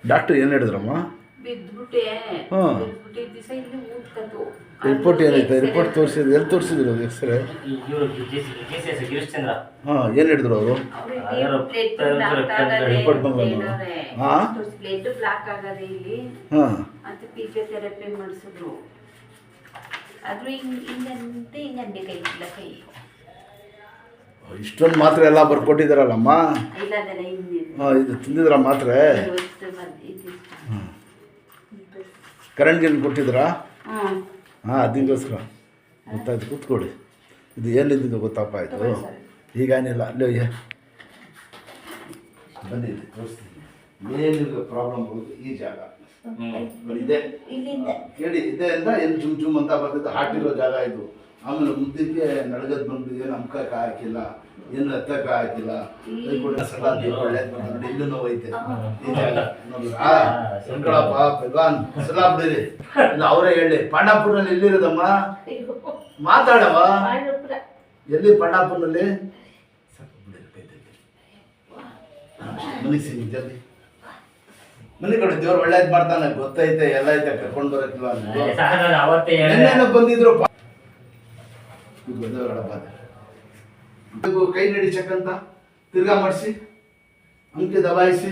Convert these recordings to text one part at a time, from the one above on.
Doctor ಏನು ಹೇಳಿದ್ರಮ್ಮ? ಬಿದ್ದುಬಿಟ್ಟೆ. ಹಾಂ. ಬಿದ್ದುಬಿಟ್ಟಿದ್ದ ದಿವಸ ಇಲ್ಲಿ ಊದ್ಕತ್ತು. ರಿಪೋರ್ಟ್ ಏನೈತೆ? ರಿಪೋರ್ಟ್ ತೋರಿಸಿದ್ರು? ಎಲ್ಲಿ ತೋರಿಸಿದ್ರು ಎಕ್ಸ್ರೇ? ಹಾಂ, ಏನು ಹೇಳಿದ್ರು ಅವರು? ರಿಪೋರ್ಟ್ ಬಂದು ಹಾಂ ಬ್ಲಡ್ ಬ್ಲಾಕ್ ಆಗದೆ ಇಲ್ಲಿ ಹಾಂ ಅಂತ ಫಿಸಿಯೋಥೆರಪಿ ಮಾಡಿಸಿದ್ರು. ಆದ್ರೂ ಹಿಂಗಂತೆ ಹಿಂಗಂದೆ ಕೈ ಇಲ್ಲ ಕೈ. ಇಷ್ಟೊಂದು ಮಾತ್ರೆ ಎಲ್ಲ ಬರ್ಕೊಟ್ಟಿದ್ದಾರಲ್ಲಮ್ಮ. ಇಲ್ಲ ಅದೆಲ್ಲ ಹಿಂದೆ ಹಾಂ, ಇದು ತಿಂದಿದ್ರ ಮಾತ್ರೆ? ಕರೆಂಟ್ ಏನು ಕೊಟ್ಟಿದ್ದೀರಾ? ಹಾಂ ಹಾಂ, ಅದಕ್ಕೋಸ್ಕರ ಗೊತ್ತಾಯ್ತು. ಕೂತ್ಕೊಳ್ಳಿ. ಇದು ಏನಿದ್ದು ಗೊತ್ತಪ್ಪ ಆಯಿತು. ಈಗೇನಿಲ್ಲ, ಅಲ್ಲೇ ಬಂದಿದೆ ತೋರಿಸ್ತೀನಿ. ಏನಿಲ್ಲ ಪ್ರಾಬ್ಲಮ್ ಈ ಜಾಗ ಇದೆ ಕೇಳಿ. ಇದೆ ಅಂತ ಏನು ಜುಮ್ ಜುಮ್ ಅಂತ ಬಂದಿದ್ದು ಹಾಕಿರೋ ಜಾಗ ಇದು. ಆಮೇಲೆ ಮುದ್ದಕ್ಕೆ ನಡಗದ್ ಬಂದು ಏನು ಅಮ್ಕಕ್ಕೆ ಹಾಕಿಲ್ಲ, ಏನು ಎತ್ತಕ್ಕೆ ಹಾಕಿಲ್ಲ. ನೋಡಿ ಇಲ್ಲೂ ನೋವು ಐತೆ ಈ ಜಾಗ ನೋಡಿದ್ರ. ಸಂಕಳಪ್ಪ ಪೆಲ್ವಾನ್ ಸಲಾ ಬಿಡಿರಿ. ಇಲ್ಲ ಅವರೇ ಹೇಳಿ. ಪಾಂಡಾಪುರ್ನಲ್ಲಿ ಎಲ್ಲಿರೋದಮ್ಮ? ಮಾತಾಡವ. ಎಲ್ಲಿ ಪಾಂಡಾಪುರ್ನಲ್ಲಿ? ಮನೆಗೆ ಸಿಗಿ ಜಲ್ದಿ. ಮನೆ ಕಡೆ ದೇವ್ರು ಒಳ್ಳೇದು ಮಾಡ್ತಾನೆ, ಗೊತ್ತೈತೆ, ಎಲ್ಲ ಐತೆ. ಕರ್ಕೊಂಡು ಬರಕ್ಕಿಲ್ಲ ನೆನ್ನೆ ಬಂದಿದ್ರು. ಕೈ ನಡಿ ಚೆಕ್ ಅಂತ ತಿರ್ಗಾ ಮಾಡಿಸಿ ಅಂಕೆ ದಬಾಯಿಸಿ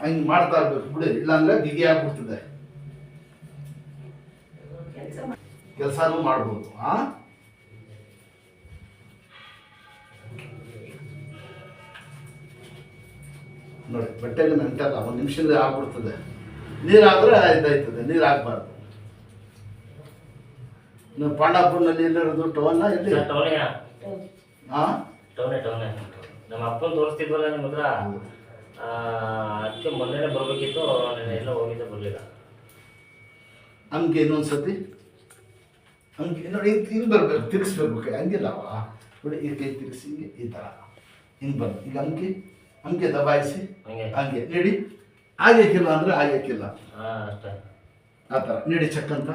ಹಂಗೆ ಮಾಡ್ತಾ ಇರ್ಬೇಕು ಬಿಡಿ. ಇಲ್ಲಾಂದ್ರೆ ಬಿಗಿ ಆಗ್ಬಿಡ್ತದೆ. ಕೆಲಸನೂ ಮಾಡ್ಬೋದು. ಆ ನೋಡಿ ಬಟ್ಟೆಗೆ ನಂಟಲ್ಲ, ಒಂದು ನಿಮಿಷದಲ್ಲಿ ಆಗ್ಬಿಡ್ತದೆ. ನೀರಾದ್ರೆ ಇದಾಯ್ತದೆ, ನೀರು ಹಾಕ್ಬಾರ್ದು. ನೀವು ಪಾಂಡಾಪುರ್ನಲ್ಲಿ ಎಲ್ಲಿರೋದು? ಟೌನ್ನ ಎಲ್ಲಿ? ಹಾಂ, ನಮ್ಮ ಅಪ್ಪನ ತೋರಿಸ್ತಿದ್ವಲ್ಲ ನಿಮ್ಮ ಹತ್ರ. ಅದಕ್ಕೆ ಮೊನ್ನೆ ಬರಬೇಕಿತ್ತು, ಎಲ್ಲ ಹೋಗಿದ್ದೆ, ಬರಲಿಲ್ಲ. ಹಂಗೆ ಇನ್ನೊಂದ್ಸತಿ ಹಂಗೆ ನೋಡಿ ಹಿಂಗೆ ಬರ್ಬೇಕು, ತಿರ್ಗಿಸ್ಬೇಕು ಕೈ. ಹಂಗಿಲ್ಲವ ನೋಡಿ, ಈ ಕೈ ತಿರ್ಗಿಸಿ ಹಿಂಗೆ ಈ ಥರ ಹಿಂಗೆ ಬರ್ಬೇಕು. ಈಗ ಹಂಗೆ ದಬಾಯಿಸಿ ಹಂಗೆ ನೀಡಿ. ಆಗಕ್ಕಿಲ್ಲ ಅಂದರೆ ಆಗಕ್ಕಿಲ್ಲ, ಆ ಥರ ನೀಡಿ ಚೆಕ್ ಅಂತ.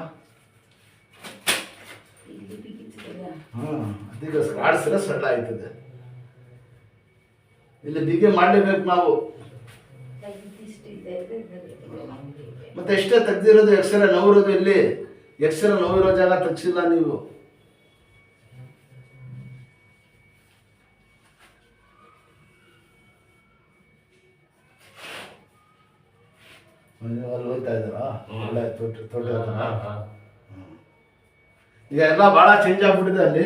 ಹಾಂ, ಅದಕ್ಕೋಸ್ಕರ ಆಡಿಸಿದ್ರೆ ಸಡ್ಲ ಆಯ್ತದೆ. ಇಲ್ಲಿ ಬಿಗೆ ಮಾಡಲೇಬೇಕು ನಾವು. ಮತ್ತೆ ಎಷ್ಟೇ ತೆಗ್ದಿರೋದು ಎಕ್ಸ್ರೇ ನೋವಿರೋದು. ಇಲ್ಲಿ ಎಕ್ಸ್ರೇ ನೋವಿರೋ ಜಾಗ ತೆಗ್ಸಿಲ್ಲ ನೀವು. ಅಲ್ಲಿ ಹೋಗ್ತಾ ಇದ್ದಾರಾ? ಒಳ್ಳೆ ತೋಟ. ಈಗ ಎಲ್ಲ ಭಾಳ ಚೇಂಜ್ ಆಗ್ಬಿಟ್ಟಿದೆ ಅಲ್ಲಿ.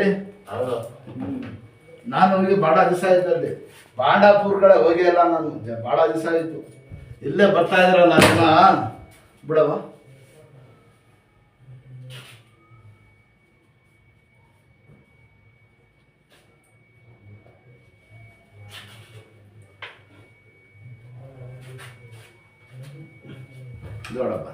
ನಾನು ಹೋಗಿ ಭಾಳ ದಿವಸ ಆಯ್ತು ಅಲ್ಲಿ. ಪಾಂಡಾಪುರ ಕಡೆ ಹೋಗಿ ಇಲ್ಲ ನಾನು, ಭಾಳ ದಿವಸ ಆಯಿತು. ಇಲ್ಲೇ ಬರ್ತಾ ಇದ್ರಲ್ಲ ಜನ ಬಿಡವ. ನೋಡಪ್ಪ